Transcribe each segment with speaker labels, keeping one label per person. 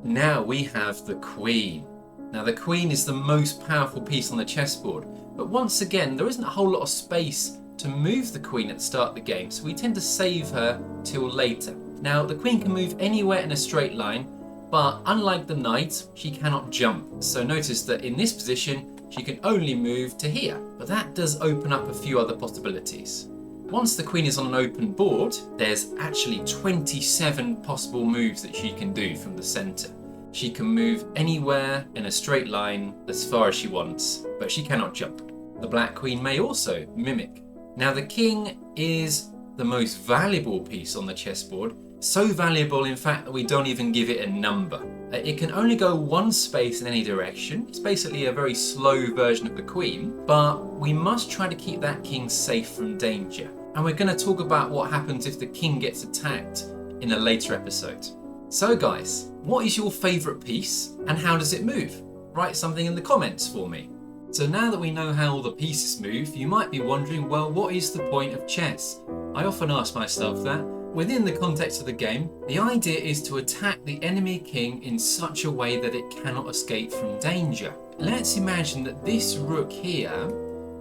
Speaker 1: Now we have the queen. Now the queen is the most powerful piece on the chessboard, but once again there isn't a whole lot of space to move the queen at the start of the game, so we tend to save her till later. Now the queen can move anywhere in a straight line, but unlike the knight, she cannot jump. So notice that in this position, she can only move to here, but that does open up a few other possibilities. Once the queen is on an open board, there's actually 27 possible moves that she can do from the center. She can move anywhere in a straight line as far as she wants, but she cannot jump. The black queen may also mimic. Now the king is the most valuable piece on the chessboard, so valuable in fact that we don't even give it a number. It can only go one space in any direction. It's basically a very slow version of the queen, but we must try to keep that king safe from danger. And we're going to talk about what happens if the king gets attacked in a later episode. So guys, what is your favourite piece and how does it move? Write something in the comments for me. So now that we know how all the pieces move, you might be wondering, well, what is the point of chess? I often ask myself that. Within the context of the game, the idea is to attack the enemy king in such a way that it cannot escape from danger. Let's imagine that this rook here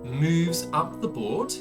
Speaker 1: moves up the board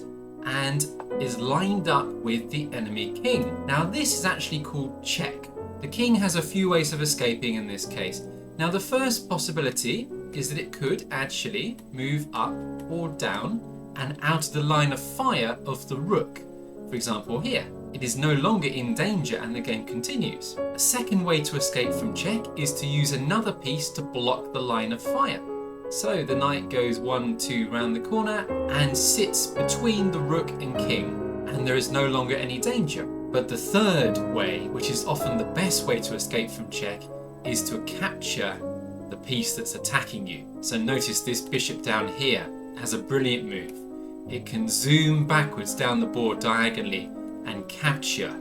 Speaker 1: and is lined up with the enemy king. Now this is actually called check. The king has a few ways of escaping in this case. Now the first possibility is that it could actually move up or down and out of the line of fire of the rook. For example here, it is no longer in danger and the game continues. A second way to escape from check is to use another piece to block the line of fire. So the knight goes 1-2 round the corner and sits between the rook and king, and there is no longer any danger. But the third way, which is often the best way to escape from check, is to capture the piece that's attacking you. So notice this bishop down here has a brilliant move. It can zoom backwards down the board diagonally and capture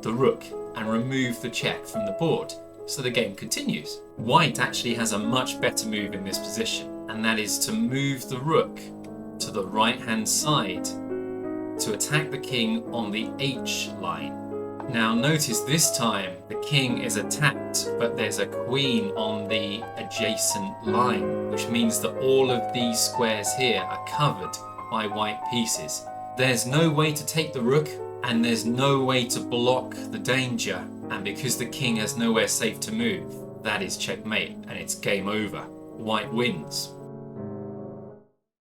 Speaker 1: the rook and remove the check from the board, so the game continues. White actually has a much better move in this position, and that is to move the rook to the right hand side to attack the king on the H line. Now notice this time the king is attacked, but there's a queen on the adjacent line, which means that all of these squares here are covered by white pieces. There's no way to take the rook, and there's no way to block the danger, and because the king has nowhere safe to move, that is checkmate and it's game over. White wins.